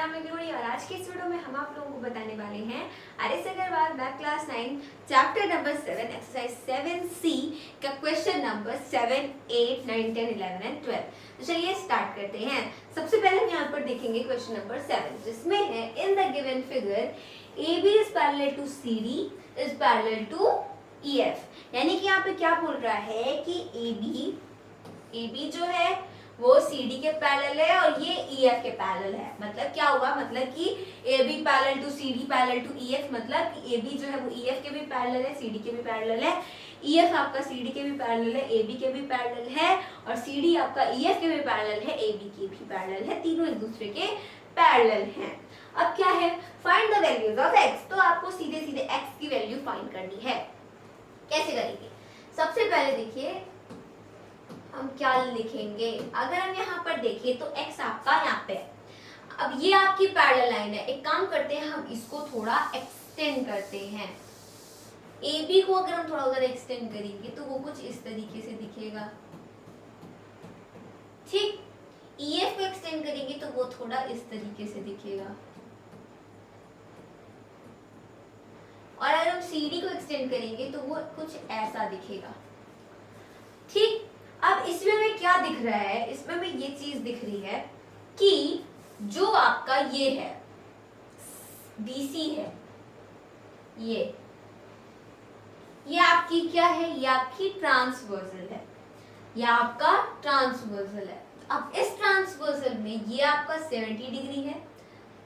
नाम है गुरुड़ी और आज के इस वीडियो में हम आप लोगों को बताने वाले हैं RS. Aggarwal math class 9 chapter number 7 exercise 7C का क्वेश्चन नंबर 7, 8, 9, 10, 11 एंड 12। तो चलिए स्टार्ट करते हैं। सबसे पहले हम यहाँ पर देखेंगे क्वेश्चन नंबर 7 जिसमें है in the given figure AB is parallel to CD is parallel to EF। यानी कि यहाँ पे क्या बोल रहा है कि AB जो है वो CD के पैरेलल है और ये EF के पैरेलल है। मतलब क्या हुआ, मतलब कि AB parallel to CD parallel to EF, मतलब कि AB जो है वो EF के भी पैरेलल है, CD के भी पैरेलल है, EF आपका CD के भी पैरेलल है, AB के भी पैरेलल है और CD आपका EF के भी पैरेलल है, AB के भी पैरेलल है, तीनों एक दूसरे के पैरेलल हैं। अब क्या है, find the values of x। तो आपको सीधे सीधे x की वैल्यू फाइंड करनी है। कैसे करेंगे? सबसे पहले देखिए हम क्या लिखेंगे। अगर हम यहाँ पर देखें तो x आपका यहाँ पे है। अब ये आपकी पैरेलल लाइन है। एक काम करते हैं, हम इसको थोड़ा एक्सटेंड करते हैं। AB को अगर हम थोड़ा उधर एक्सटेंड करेंगे तो वो कुछ इस तरीके से दिखेगा, ठीक। EF को एक्सटेंड करेंगे तो वो थोड़ा इस तरीके से दिखेगा और अगर हम CD को एक्सटेंड करेंगे तो वो कुछ ऐसा दिखेगा, ठीक। अब इसमें हमें क्या दिख रहा है? इसमें हमें ये चीज दिख रही है कि जो आपका ये है BC है, ये आपकी क्या है? ये आपकी ट्रांसवर्सल है, ये आपका ट्रांसवर्सल है। अब इस ट्रांसवर्सल में ये आपका 70 डिग्री है,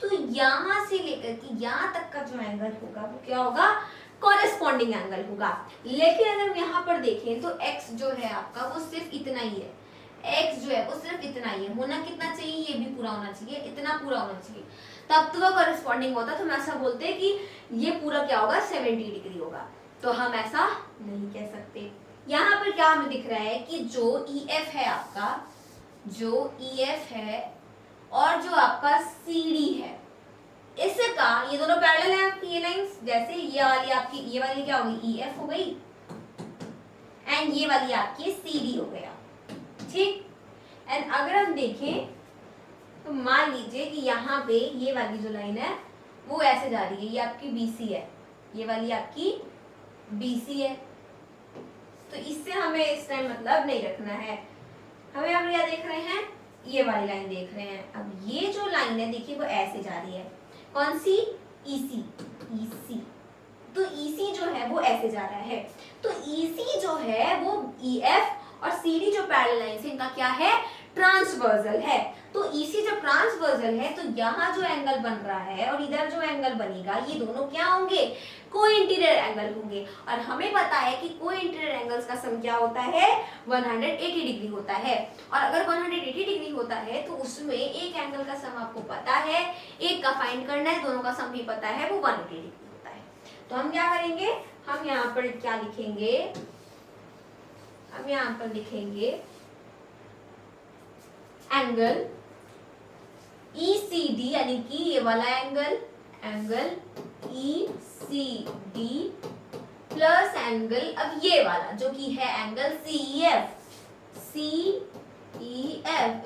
तो यहां से लेकर के यहां तक का जो एंगल होगा वो क्या होगा? कॉरेस्पॉन्डिंग एंगल होगा। लेकिन अगर हम यहाँ पर देखें तो x जो है आपका वो सिर्फ इतना ही है। x जो है वो सिर्फ इतना ही है। होना कितना चाहिए? ये भी पूरा होना चाहिए, इतना पूरा होना चाहिए, तब तो वो कॉरेस्पॉन्डिंग होता। तो हम ऐसा बोलते हैं कि ये पूरा क्या होगा? 70 डिग्री होगा। तो हम ऐसा नहीं कह सकते। यहाँ पर क्या हमें दिख रहा है कि जो EF है आपका, जो EF है और जो आपका CD है, इसका ये दोनों पैरेलल है आपकी ये लाइंस। जैसे ये वाली आपकी, ये वाली क्या होगी? EF हो गई एंड ये वाली आपकी CD हो गया, ठीक। एंड अगर हम देखें तो मान लीजिए कि यहाँ पे ये वाली जो लाइन है वो ऐसे जा रही है, ये आपकी BC है, ये वाली आपकी BC है। तो इससे हमें इस टाइम मतलब नहीं रखना है। हमें हम क्या देख रहे हैं? ये वाली लाइन देख रहे हैं। अब ये जो लाइन है देखिए वो ऐसे जा रही है। कौन सी? EC। तो EC जो है वो ऐसे जा रहा है। तो EC जो है वो EF और CD जो पैरेलल लाइन से इनका क्या है? ट्रांसवर्सल है। तो EC जब ट्रांसवर्सल है तो यहाँ जो एंगल बन रहा है और इधर जो एंगल बनेगा ये दोनों क्या होंगे? कोइंटीरियर एंगल होंगे। और हमें पता है कि कोइंटीरियर एंगल्स का सम क्या होता है? 180 डिग्री होता है। और अगर 180 डिग्री होता है तो उसमें एक एंगल का सम आपको पता है, एक का फाइंड करना है, दोनों का सम भी पता है, वो 180 डिग्री होता है। तो हम क्या करेंगे? हम यहाँ पर क्या लिखेंगे? हम यहाँ पर लिखेंगे एंगल ECD, यानी कि ये वाला एंगल ECD प्लस एंगल अब ये वाला जो कि है angle CEF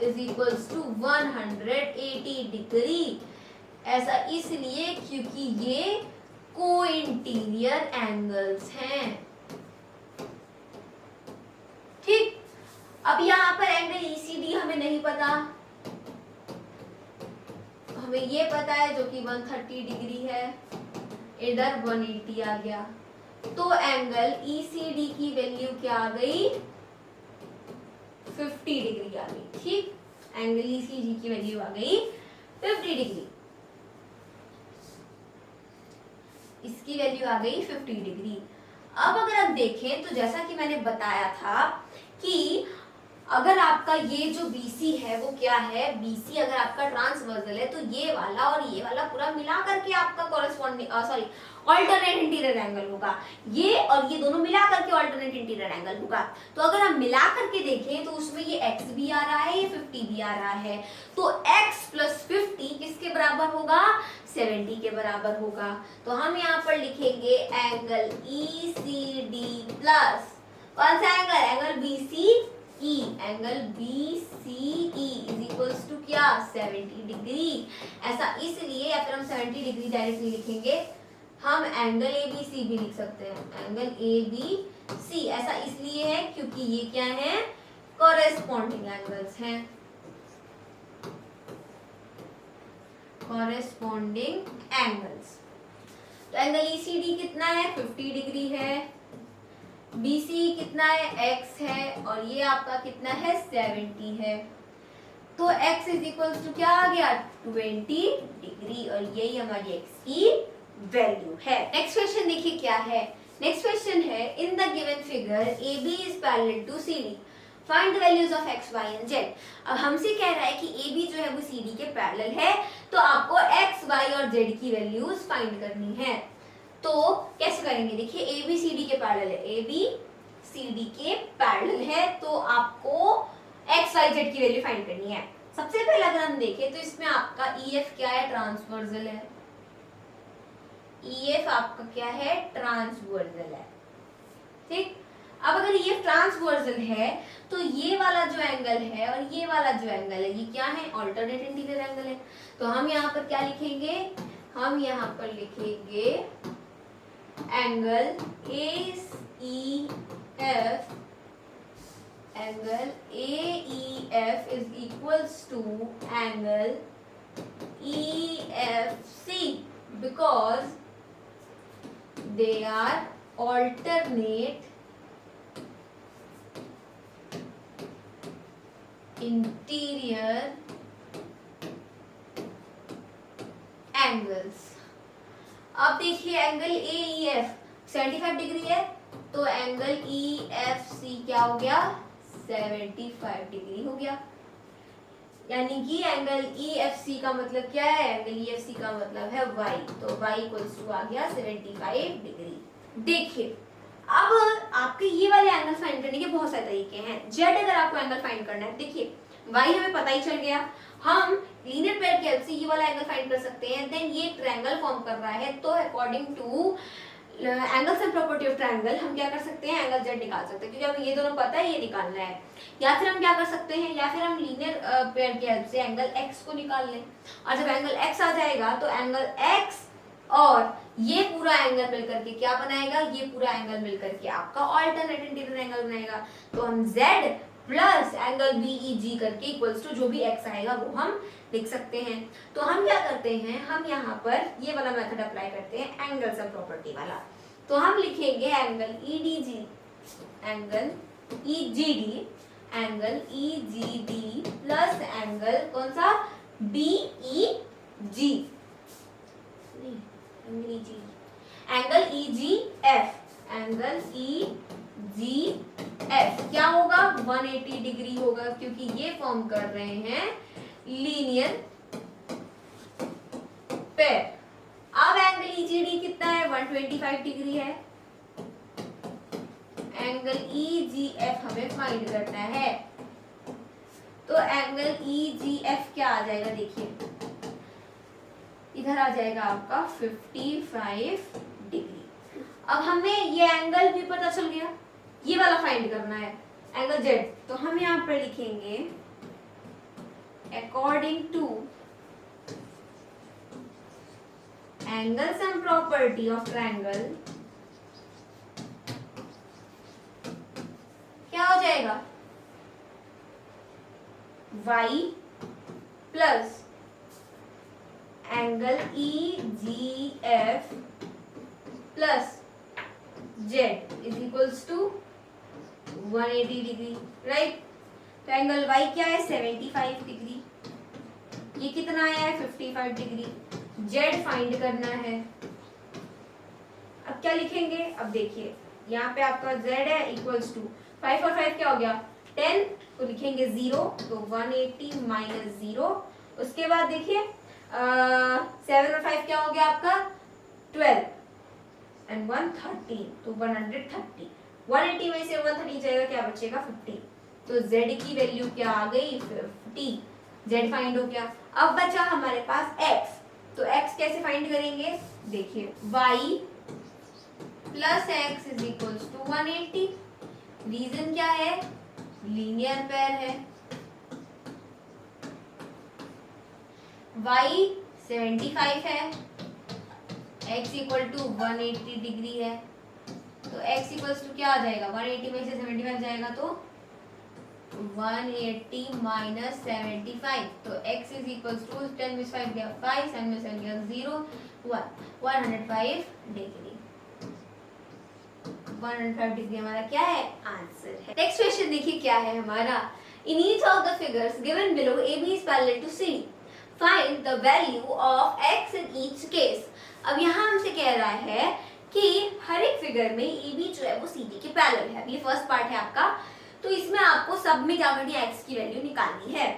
is equals to 180 degree. ऐसा इसलिए क्योंकि ये कोइंटीरियर एंगल्स हैं, ठीक। अब यहाँ पर एंगल ECD हमें नहीं पता, हमें ये पता है जो कि 130 डिग्री है, इधर 180 आ गया। तो एंगल ECD की वैल्यू क्या आ गई? 50 डिग्री आ गई, ठीक। एंगल ECD की वैल्यू आ गई 50 डिग्री, इसकी वैल्यू आ गई 50 डिग्री। अब अगर आप देखें तो जैसा कि मैंने बताया था कि अगर आपका ये जो BC है वो क्या है? BC अगर आपका ट्रांसवर्सल है तो ये वाला और ये वाला पूरा मिला करके आपका कॉरेस्पॉन्डिंग ऑल्टरनेट इंटीरियर एंगल होगा। ये और ये दोनों मिला करके ऑल्टरनेट इंटीरियर एंगल होगा। तो अगर हम मिला करके देखें तो उसमें ये x भी आ रहा है, ये 50 भी आ रहा है। तो x प्लस 50 किसके बराबर होगा? 70 के बराबर होगा। तो हम यहाँ पर लिखेंगे एंगल ECD प्लस कौन सा angle? Angle BC E, angle B C E is equals to क्या 70 डिग्री। ऐसा इसलिए, या फिर हम 70 डिग्री डायरेक्टली लिखेंगे, हम एंगल ए बी सी भी लिख सकते हैं, एंगल ए बी सी। ऐसा इसलिए है क्योंकि ये क्या है, कॉरेस्पॉन्डिंग एंगल्स हैं, कॉरेस्पॉन्डिंग एंगल्स। तो एंगल ईसीडी कितना है 50 डिग्री है, बीसी कितना है x है, और ये आपका कितना है 70 है। तो x इज इक्वल टू क्या आ गया 20 डिग्री, और यही हमारी x की वैल्यू है। नेक्स्ट क्वेश्चन देखिए क्या है। नेक्स्ट क्वेश्चन है, in the given figure AB is parallel to CD, find the values of x, y and z। अब हमसे कह रहा है कि AB जो है वो CD के पैरेलल है, तो आपको x, y और z की वैल्यूज फाइंड करनी है। तो कैसे करेंगे, देखिए ए बी सी डी के पैरेलल है, ए बी सी डी के पैरेलल है, तो आपको एक्स वाई जेड की वैल्यू फाइंड करनी है। सबसे पहले अगर हम देखें तो इसमें आपका ई एफ क्या है, ट्रांसवर्सल है, ई एफ आपका क्या है, ट्रांसवर्सल है, ठीक। अब अगर ये ट्रांसवर्सल है तो ये वाला जो एंगल है और ये वाला जो एंगल है, ये क्या है, ऑल्टरनेट इंटीरियर एंगल है। तो हम यहाँ पर क्या लिखेंगे, हम यहाँ पर लिखेंगे angle AEF, angle AEF is equals to angle EFC because they are alternate interior angles. अब देखिए एंगल AEF 75 डिग्री है, तो एंगल EFC क्या हो गया 75 डिग्री हो गया। यानी कि एंगल EFC का मतलब क्या है, एंगल EFC का मतलब है y, तो y इक्वल्स टू आ गया 75 डिग्री। देखिए अब आपके ये वाले एंगल फाइंड करने के बहुत सारे तरीके हैं। z अगर आपको एंगल फाइंड करना है, देखिए y हमें पता ही चल गया, हम लीनियर पेयर की हेल्प से ये वाला एंगल फाइंड कर सकते हैं। देन ये ट्रायंगल फॉर्म कर रहा है, तो according two angles and property of triangle हम क्या कर सकते हैं, एंगल z निकाल सकते हैं, क्योंकि हमें ये दोनों पता है, ये निकालना है। या फिर हम क्या कर सकते हैं, या फिर हम लीनियर पेयर की हेल्प से एंगल x को निकाल लें, और जब एंगल x आ जाएगा तो एंगल x और ये पूरा एंगल मिलकर के क्या बनाएगा, ये पूरा एंगल मिलकर के आपका ऑल्टरनेट इंटीरियर एंगल बनाएगा। तो हम z प्लस एंगल BEG करके इक्वल्स टू जो भी x आएगा वो हम लिख सकते हैं। तो हम क्या करते हैं, हम यहाँ पर ये वाला मेथड अप्लाई करते हैं, एंगल सम प्रॉपर्टी वाला। तो हम लिखेंगे angle EDG, angle EGD, angle EGD plus angle कौन सा BEG, angle EGF, angle EGF क्या होगा 180 डिग्री होगा, क्योंकि ये फॉर्म कर रहे हैं लीनियर पेयर। अब एंगल EGD कितना है 125 डिग्री है, एंगल EGF हमें फाइंड करना है। तो एंगल EGF क्या आ जाएगा, देखिए इधर आ जाएगा आपका 55 डिग्री। अब हमें ये एंगल भी पता चल गया, ये वाला फाइंड करना है एंगल Z। तो हम यहाँ पर लिखेंगे according to angle sum property of triangle क्या हो जाएगा y plus angle EGF plus Z is equals to 180 degree, right. तो एंगल y क्या है 75 डिग्री, ये कितना आया है 55 डिग्री, Z फाइंड करना है। अब क्या लिखेंगे, अब देखिए यहाँ पे आपका Z है इक्वल्स टू 5 और 5 क्या हो गया 10, तो लिखेंगे 0, तो 180 माइनस 0। उसके बाद देखिए 7 और 5 क्या हो गया आपका 12 एंड 1 13, तो 130। 180 में से 130 जाएगा, क्या बचेगा 50। तो Z की वैल्यू क्या आ गई 50, Z फाइंड हो गया। अब बचा हमारे पास X, तो X कैसे फाइंड करेंगे, देखिए y plus x is equals to 180। Reason क्या है, लीनियर पेयर है, y 75 है, x इक्वल टू 180 डिग्री है, तो x इक्वल्स टू क्या आ जाएगा, 180 में से 75 जाएगा तो 180 माइनस 75, तो x इज इक्वल्स टू 10 में 5 गया 5, 7 में 7 गया 0, 105 डिग्री। 105 डिग्री हमारा क्या है, आंसर है। नेक्स्ट क्वेश्चन देखिए क्या है हमारा, in each of the figures given below AB is parallel to CD, find the value of x in each case. अब यहाँ हमसे कह रहा है कि हर एक फिगर में AB जो है वो CD के पैरेलल है। ये फर्स्ट पार्ट है आपका, तो इसमें आपको सब में क्या करनी है, x की वैल्यू निकालनी है।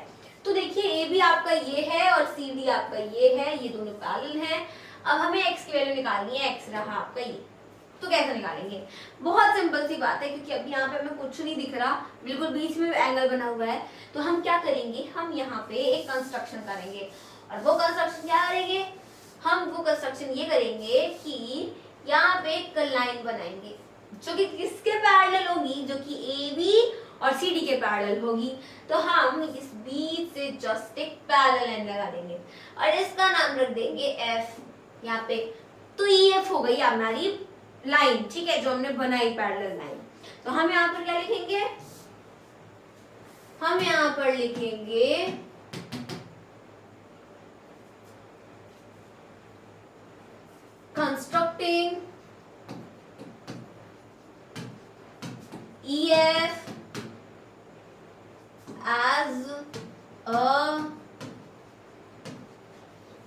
तो देखिए AB आपका ये है और CD आपका ये है, ये दोनों पैरेलल हैं। अब हमें x की वैल्यू निकालनी है, x रहा आपका ये, तो कैसे निकालेंगे, बहुत सिंपल सी बात है, क्योंकि अब यहाँ पे हमें कुछ नहीं दिख रहा, बिल्कुल बीच में एंगल बना हुआ है, तो हम क्या करेंगे, हम यहाँ पे एक कंस्ट्रक्शन करेंगे। और वो कंस्ट्रक्शन क्या करेंगे, हम वो कंस्ट्रक्शन ये करेंगे कि यहाँ पे एक लाइन बनाएंगे जो कि किसके पैरेलल होगी, जो कि AB और CD के पैरेलल होगी। तो हम इस बीच से जस्ट एक पैरेलल लाइन लगा देंगे और इसका नाम रख देंगे F यहाँ पे। तो ये F हो गई हमारी लाइन, ठीक है, जो हमने बनाई पैरेलल लाइन। तो हम यहाँ पर क्या लिखेंगे, हम यहाँ पर लिखेंगे constructing EF as a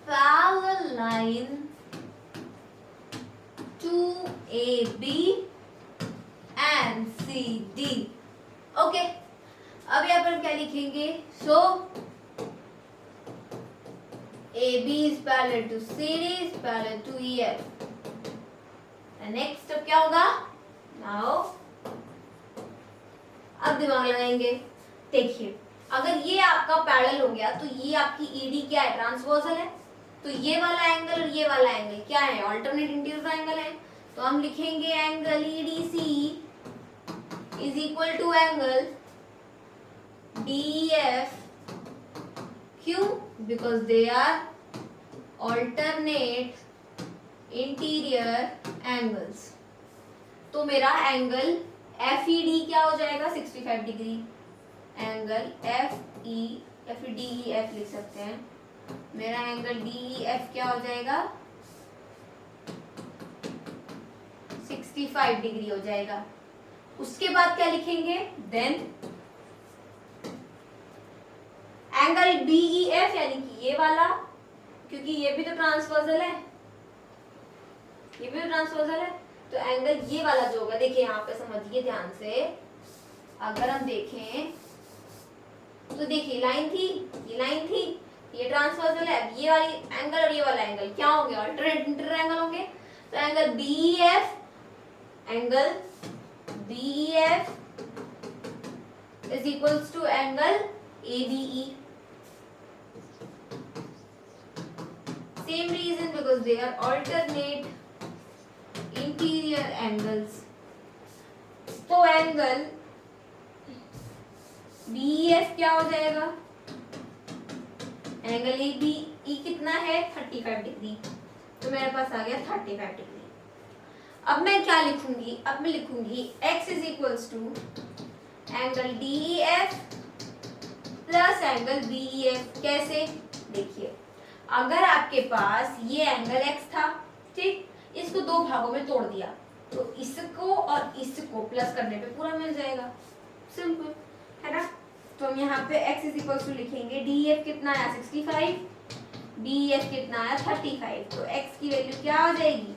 parallel line to AB and CD। Okay, अब यहाँ पर क्या लिखेंगे, सो AB is parallel to CD is parallel to EF। Next step क्या होगा, नाउ अब दिमाग लगाएंगे। देखिए अगर ये आपका पैरेलल हो गया तो ये आपकी ED क्या है, ट्रांसवर्सल है, तो ये वाला एंगल और ये वाला एंगल क्या है, अल्टरनेट इंटीरियर एंगल है। तो हम लिखेंगे angle EDC is equal to angle DEF, क्यों, because they are alternate interior angles. तो मेरा एंगल FED क्या हो जाएगा, 65 डिग्री, एंगल FEDEF लिख सकते हैं, मेरा एंगल DEF क्या हो जाएगा, 65 डिग्री हो जाएगा। उसके बाद क्या लिखेंगे, देन एंगल BEF यानी कि ये वाला, क्योंकि ये भी तो ट्रांसवर्सल है, ये भी तो ट्रांसवर्सल है, तो एंगल ये वाला जो होगा, देखिए यहाँ पे समझिए ध्यान से, अगर हम देखें तो देखिए लाइन थी, ये लाइन थी, ये ट्रांसवर्सल है, ये वाली एंगल और ये वाला एंगल क्या होंगे, अल्टरनेट इंटीरियर एंगल होंगे। तो angle BEF is equals to angle ABE। Same reason, because they are alternate interior angles। तो एंगल BEF क्या हो जाएगा, एंगल ABE कितना है, 35 डिग्री, तो मेरे पास आ गया 35 डिग्री। अब मैं क्या लिखूंगी, अब मैं लिखूंगी x is equals to angle DEF plus angle BEF। कैसे, देखिए अगर आपके पास ये एंगल x था, ठीक, इसको दो भागों में तोड़ दिया, तो इसको और इसको प्लस करने पे पूरा मिल जाएगा, सिंपल है ना। तो हम यहाँ पे x इज इक्वल्स टू लिखेंगे, DEF कितना आया 65, BEF कितना आया 35, तो x की वैल्यू क्या आ जाएगी,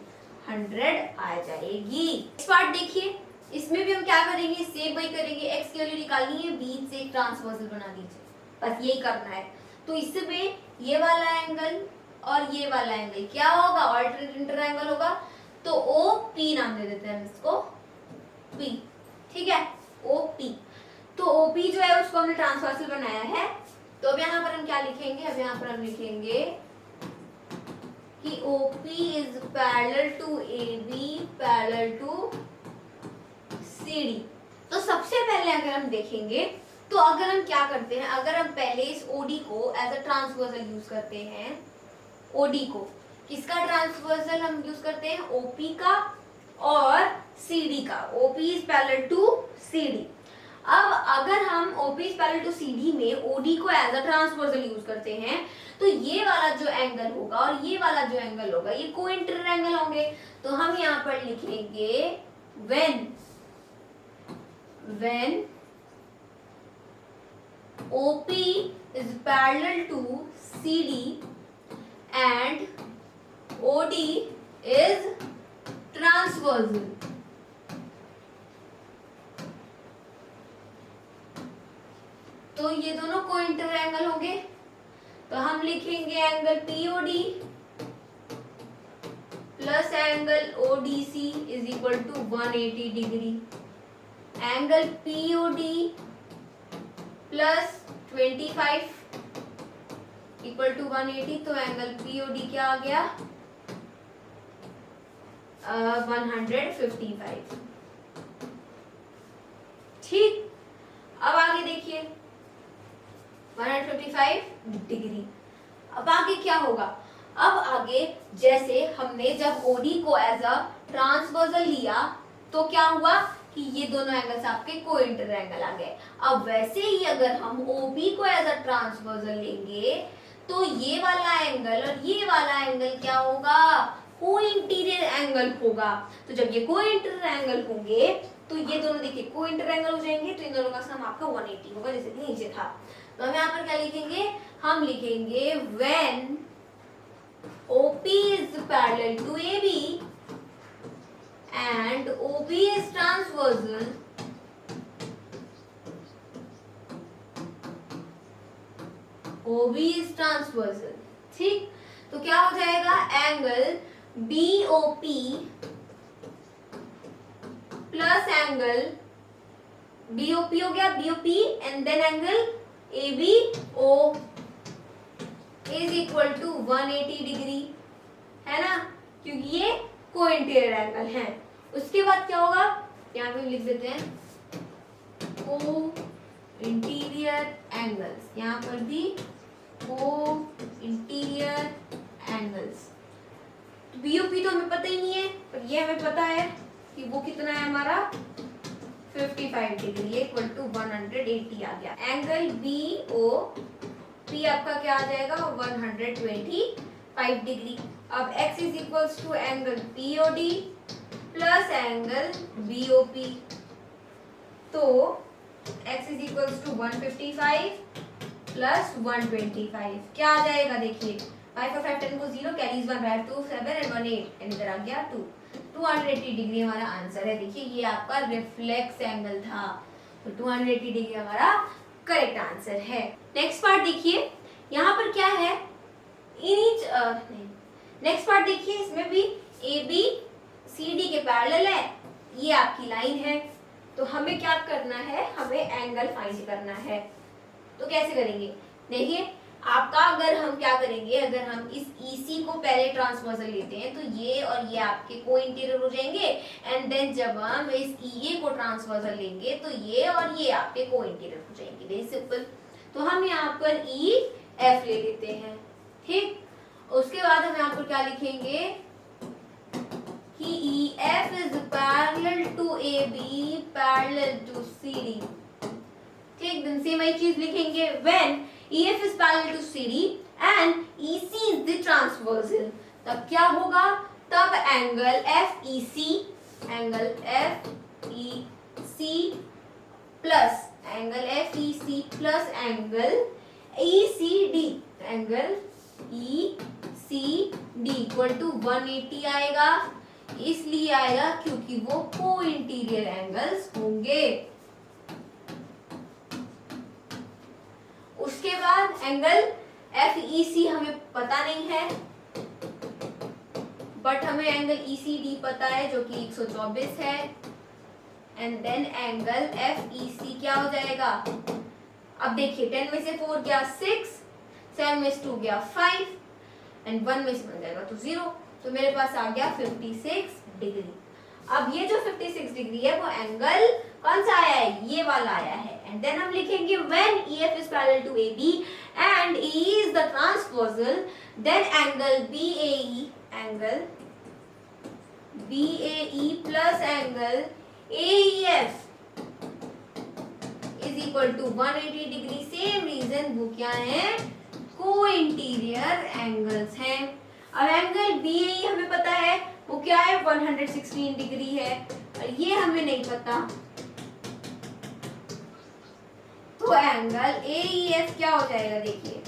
100 आ जाएगी। इस पार्ट देखिए, इसमें भी हम क्या करेंगे, सेम वही करेंगे, x की वैल्यू निकालनी है, बीच से एक ट्रांसवर्सल बना दीजिए, बस यही करना है। तो इसमें ये वाला एंगल और ये वाला एंगल क्या होगा, अल्टरनेट इंटीरियर एंगल होगा, तो OP नाम दे देते हैं इसको, P, ठीक है, OP। तो OP जो है उसको हमने ट्रांसवर्सल बनाया है, तो अब यहाँ पर हम क्या लिखेंगे, अब यहाँ पर हम लिखेंगे कि OP is parallel to AB parallel to CD। तो सबसे पहले अगर हम देखेंगे तो अगर हम क्या करते हैं, अगर हम पहले इस ओडी को एज अ ट्रांसवर्सल यूज करते हैं, ओडी को किसका ट्रांसवर्सल हम यूज करते हैं, ओपी का और सीडी का, OP is parallel to CD. अब अगर हम OP is parallel to CD में ओडी को एज अ ट्रांसवर्सल यूज करते हैं तो ये वाला जो एंगल होगा और ये वाला जो एंगल होगा ये कोइंटर एंगल होंगे। तो हम यहाँ पर लिखेंगे when OP is parallel to CD and OD is transversal. तो ये दोनों कोइंटर एंगल होंगे। तो हम लिखेंगे angle POD plus angle ODC is equal to 180 degree. Angle POD plus 25 equal to 180, तो एंगल POD क्या आ गया, 155। ठीक, अब आगे देखिए 155 डिग्री। अब आगे क्या होगा, अब आगे जैसे हमने जब OD को एज अ ट्रांसवर्सल लिया तो क्या हुआ कि ये दोनों एंगल्स आपके कोइंटर एंगल आ गए। अब वैसे ही अगर हम OB को एज अ ट्रांसवर्सल लेंगे तो ये वाला एंगल और ये वाला एंगल क्या होगा, कोइंटीरियर एंगल होगा। तो जब ये कोइंटर एंगल होंगे तो ये दोनों देखिए कोइंटर एंगल हो जाएंगे, तो इन दोनों का सम आपका 180 होगा जैसे कि नीचे था। तो हम यहाँ पर क्या लिखेंगे, हम लिखेंगे when OP is parallel to AB and OB is transversal, OB is transversal। ठीक, तो क्या हो जाएगा, angle BOP plus angle BOP हो गया, BOP and then angle ABO is equal to 180 degree, है ना, क्योंकि ये कोइंटीरियर एंगल है। उसके बाद क्या होगा, यहाँ पे लिख देते हैं कोइंटीरियर एंगल्स, यहाँ पर भी कोइंटीरियर एंगल्स। तो BOP तो हमें पता ही नहीं है, पर ये हमें पता है कि वो कितना है हमारा 55 डिग्री इक्वल टू 180 आ गया। एंगल BOP आपका क्या आ जाएगा, 125 डिग्री। अब x is equals to angle POD plus angle BOP, तो x is equals to 155 plus 125 क्या आ जाएगा, देखिए 5 और 5 10 को 0, कैरीज 1 5 2 7 एंड 1 8 एंड इधर आ गया 2, 280 डिग्री हमारा आंसर है। देखिए ये आपका रिफ्लेक्स एंगल था, तो 280 डिग्री हमारा करेक्ट आंसर है। नेक्स्ट पार्ट देखिए, यहाँ पर क्या है, नेक्स्ट पार्ट देखिए, इसमें भी AB CD के पैरेलल है, ये आपकी लाइन है। तो हमें क्या करना है, हमें एंगल फाइंड करना है। तो कैसे करेंगे, देखिए आपका अगर हम क्या करेंगे, अगर हम इस EC को पहले ट्रांसवर्सल लेते हैं तो ये और ये आपके कोइंटीरियर हो जाएंगे, एंड देन जब हम इस EA को ट्रांसवर्सल लेंगे तो ये और ये आपके कोइंटीरियर हो जाएंगे। Very simple. तो हम यहाँ पर EF ले लेते हैं, ठीक। उसके बाद हम यहाँ पर क्या लिखेंगे कि EF is parallel to AB parallel to CD, ठीक। then सेम वही चीज लिखेंगे when EF is parallel to CD and EC is the transversal, तब क्या होगा, तब angle FEC plus angle FEC plus angle ECD, angle ECD equal to 180 आएगा। इसलिए आएगा क्योंकि वो कोइंटीरियर एंगल्स होंगे। उसके बाद एंगल FEC हमें पता नहीं है, बट हमें एंगल ECD पता है जो कि 124 है, एंड देन एंगल FEC क्या हो जाएगा, अब देखिए 10 में से 4 गया 6, 7 में से 2 गया 5 एंड 1 में से बन जाएगा तो 0, तो मेरे पास आ गया 56 डिग्री। अब ये जो 56 डिग्री है वो एंगल कौन सा आया है, ये वाला आया है। एंड देन हम लिखेंगे when EF is parallel to AB and AE is the transversal, then angle BAE plus angle AEF is equal to 180 degree. Same reason, वो क्या है, को इंटीरियर एंगल्स हैं। अब एंगल BAE हमें पता है वो क्या है, 116 डिग्री है, और ये हमें नहीं पता, तो एंगल AEF क्या हो जाएगा, देखिए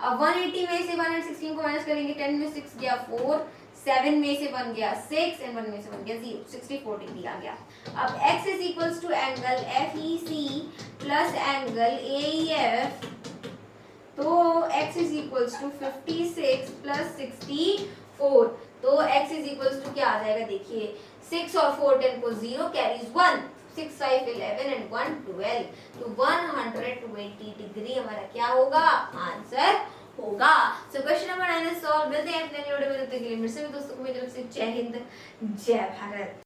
अब 180 में से 116 को माइनस करेंगे, 10 में 6 गया 4, 7 में से 1 गया 6 एंड 1 में से 1 गया 0, 64 डिग्री आ गया। अब x is equals to angle FEC plus angle AEF, तो x is equals to 56 plus 64, तो x इज इक्वल्स टू क्या आ जाएगा, देखिए 6 और 4 10 को 0 कैरीज 1, 6 5 11 एंड 1 12, तो 120 डिग्री हमारा क्या होगा, आंसर होगा। So question number 9 is solve. मिलते हैं अपने वीडियो में, तब तक के लिए मेरे सभी दोस्तों को मेरी तरफ से जय हिंद जय भारत।